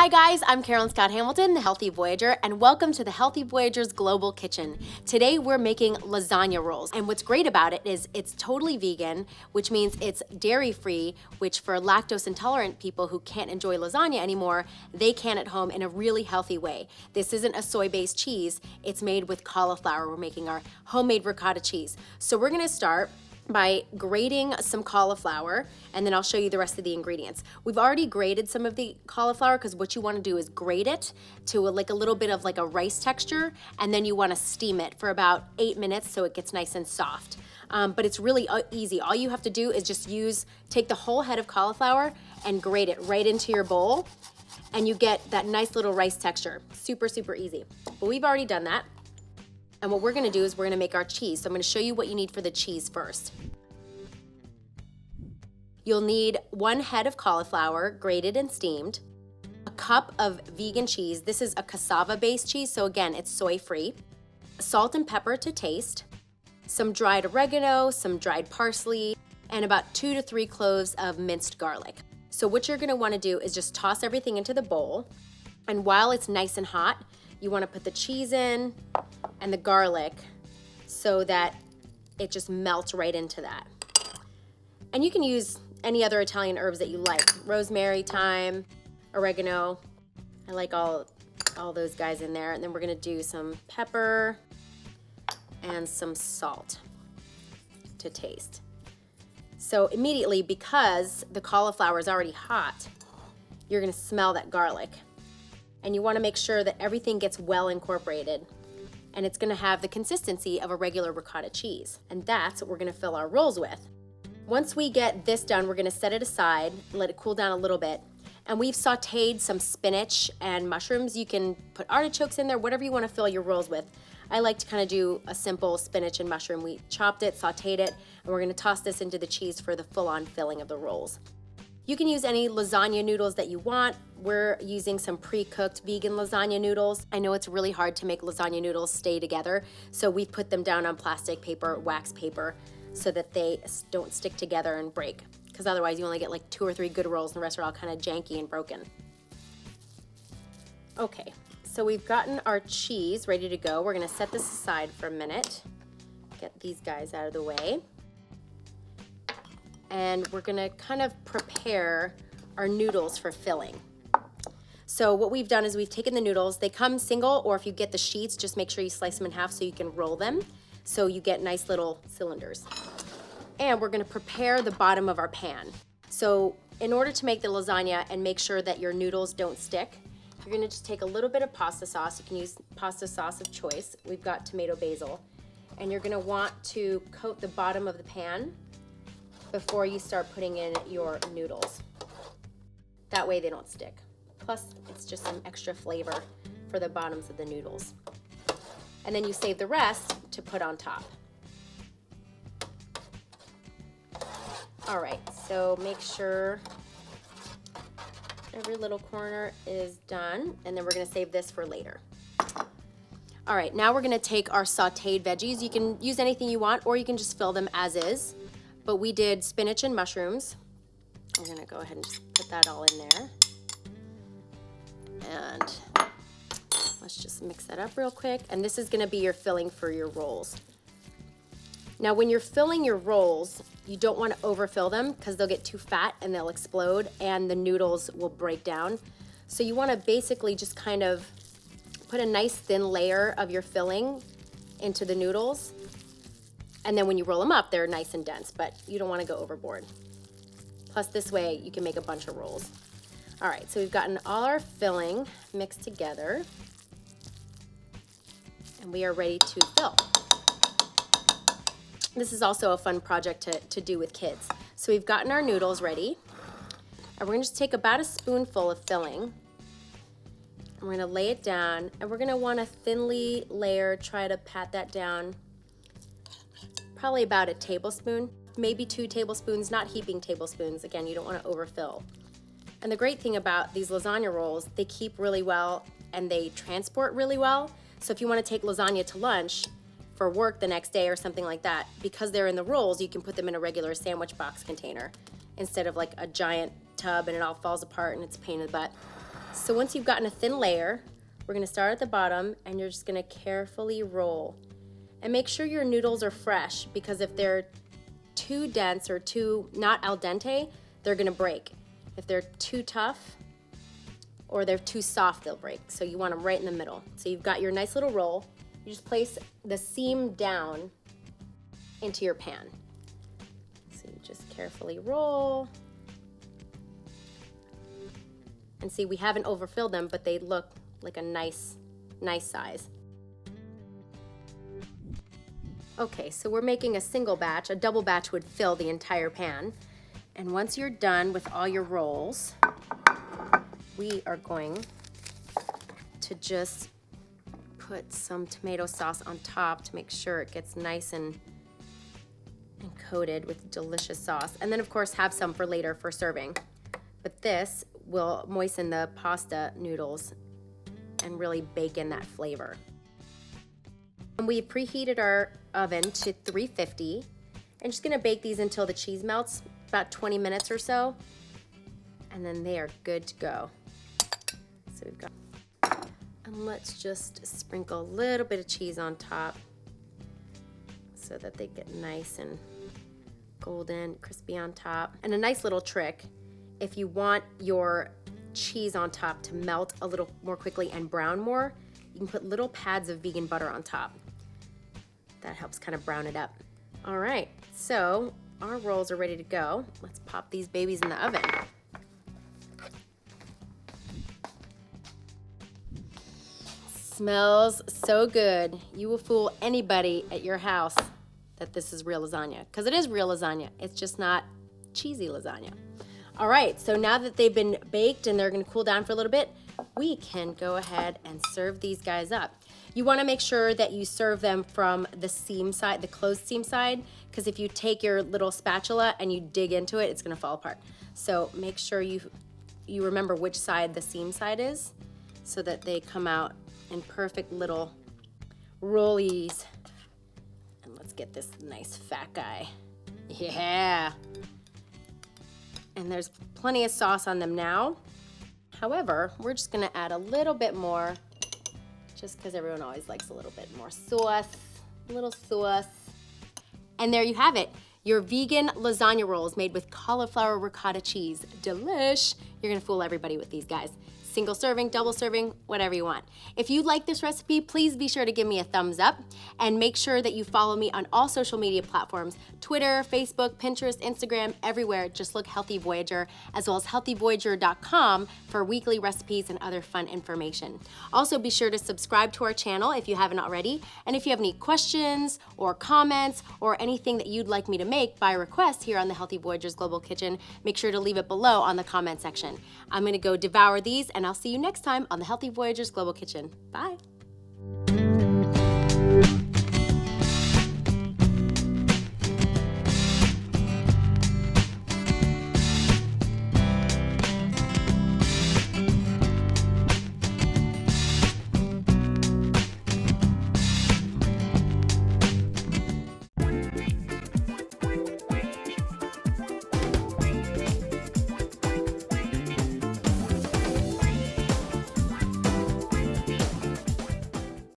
Hi guys, I'm Carolyn Scott-Hamilton, the Healthy Voyager, and welcome to the Healthy Voyager's Global Kitchen. Today we're making lasagna rolls, and what's great about it is it's totally vegan, which means it's dairy-free, which for lactose intolerant people who can't enjoy lasagna anymore, they can at home in a really healthy way. This isn't a soy-based cheese, it's made with cauliflower. We're making our homemade ricotta cheese. So we're gonna start by grating some cauliflower, and then I'll show you the rest of the ingredients. We've already grated some of the cauliflower because what you want to do is grate it to a little bit of like a rice texture, and then you want to steam it for about 8 minutes so it gets nice and soft. But it's really easy. All you have to do is just take the whole head of cauliflower and grate it right into your bowl, and you get that nice little rice texture. Super, super easy. But we've already done that. And what we're gonna do is we're gonna make our cheese. So I'm gonna show you what you need for the cheese first. You'll need 1 head of cauliflower, grated and steamed, a cup of vegan cheese. This is a cassava-based cheese, so again, it's soy-free. Salt and pepper to taste, some dried oregano, some dried parsley, and about 2 to 3 cloves of minced garlic. So what you're gonna wanna do is just toss everything into the bowl, and while it's nice and hot, you wanna put the cheese in and the garlic so that it just melts right into that. And you can use any other Italian herbs that you like. Rosemary, thyme, oregano. I like all those guys in there. And then we're gonna do some pepper and some salt to taste. So immediately, because the cauliflower is already hot, you're gonna smell that garlic. And you wanna make sure that everything gets well incorporated, and it's gonna have the consistency of a regular ricotta cheese. And that's what we're gonna fill our rolls with. Once we get this done, we're gonna set it aside, let it cool down a little bit. And we've sauteed some spinach and mushrooms. You can put artichokes in there, whatever you wanna fill your rolls with. I like to kinda do a simple spinach and mushroom. We chopped it, sauteed it, and we're gonna toss this into the cheese for the full-on filling of the rolls. You can use any lasagna noodles that you want. We're using some pre-cooked vegan lasagna noodles. I know it's really hard to make lasagna noodles stay together, so we've put them down on plastic paper, wax paper, so that they don't stick together and break, because otherwise you only get like 2 or 3 good rolls and the rest are all kind of janky and broken. Okay, so we've gotten our cheese ready to go. We're gonna set this aside for a minute, get these guys out of the way. And we're gonna kind of prepare our noodles for filling. So what we've done is we've taken the noodles. They come single, or if you get the sheets, just make sure you slice them in half so you can roll them, so you get nice little cylinders. And we're gonna prepare the bottom of our pan. So in order to make the lasagna and make sure that your noodles don't stick, you're gonna just take a little bit of pasta sauce. You can use pasta sauce of choice. We've got tomato basil. And you're gonna want to coat the bottom of the pan before you start putting in your noodles. That way they don't stick. Plus, it's just some extra flavor for the bottoms of the noodles. And then you save the rest to put on top. All right, so make sure every little corner is done, and then we're gonna save this for later. All right, now we're gonna take our sauteed veggies. You can use anything you want, or you can just fill them as is. But we did spinach and mushrooms. I'm gonna go ahead and just put that all in there. And let's just mix that up real quick. And this is gonna be your filling for your rolls. Now when you're filling your rolls, you don't wanna overfill them because they'll get too fat and they'll explode and the noodles will break down. So you wanna basically just kind of put a nice thin layer of your filling into the noodles. And then when you roll them up, they're nice and dense, but you don't want to go overboard. Plus this way you can make a bunch of rolls. All right, so we've gotten all our filling mixed together and we are ready to fill. This is also a fun project to do with kids. So we've gotten our noodles ready, and we're gonna just take about a spoonful of filling, and we're gonna lay it down, and we're gonna wanna thinly layer, try to pat that down, probably about a tablespoon, maybe 2 tablespoons, not heaping tablespoons. Again, you don't wanna overfill. And the great thing about these lasagna rolls, they keep really well and they transport really well. So if you wanna take lasagna to lunch for work the next day or something like that, because they're in the rolls, you can put them in a regular sandwich box container instead of like a giant tub and it all falls apart and it's a pain in the butt. So once you've gotten a thin layer, we're gonna start at the bottom and you're just gonna carefully roll. And make sure your noodles are fresh, because if they're too dense or too not al dente, they're gonna break. If they're too tough or they're too soft, they'll break. So you want them right in the middle. So you've got your nice little roll. You just place the seam down into your pan. So you just carefully roll. And see, we haven't overfilled them, but they look like a nice size. Okay, so we're making a single batch. A double batch would fill the entire pan. And once you're done with all your rolls, we are going to just put some tomato sauce on top to make sure it gets nice and coated with delicious sauce. And then of course have some for later for serving. But this will moisten the pasta noodles and really bake in that flavor. And we preheated our oven to 350. I'm just gonna bake these until the cheese melts, about 20 minutes or so. And then they are good to go. So we've got, and let's just sprinkle a little bit of cheese on top so that they get nice and golden, crispy on top. And a nice little trick, if you want your cheese on top to melt a little more quickly and brown more, you can put little pads of vegan butter on top. That helps kind of brown it up. All right, so our rolls are ready to go. Let's pop these babies in the oven. Smells so good. You will fool anybody at your house that this is real lasagna, because it is real lasagna. It's just not cheesy lasagna. All right, so now that they've been baked and they're gonna cool down for a little bit, we can go ahead and serve these guys up. You wanna make sure that you serve them from the seam side, the closed seam side, because if you take your little spatula and you dig into it, it's gonna fall apart. So make sure you remember which side the seam side is so that they come out in perfect little rollies. And let's get this nice fat guy. Yeah. And there's plenty of sauce on them now. However, we're just gonna add a little bit more, just because everyone always likes a little bit more sauce, a little sauce. And there you have it, your vegan lasagna rolls made with cauliflower ricotta cheese. Delish. You're gonna fool everybody with these guys. Single serving, double serving, whatever you want. If you like this recipe, please be sure to give me a thumbs up and make sure that you follow me on all social media platforms, Twitter, Facebook, Pinterest, Instagram, everywhere. Just look Healthy Voyager, as well as healthyvoyager.com for weekly recipes and other fun information. Also be sure to subscribe to our channel if you haven't already. And if you have any questions or comments or anything that you'd like me to make by request here on the Healthy Voyagers Global Kitchen, make sure to leave it below on the comment section. I'm gonna go devour these, and I'll see you next time on the Healthy Voyagers Global Kitchen. Bye.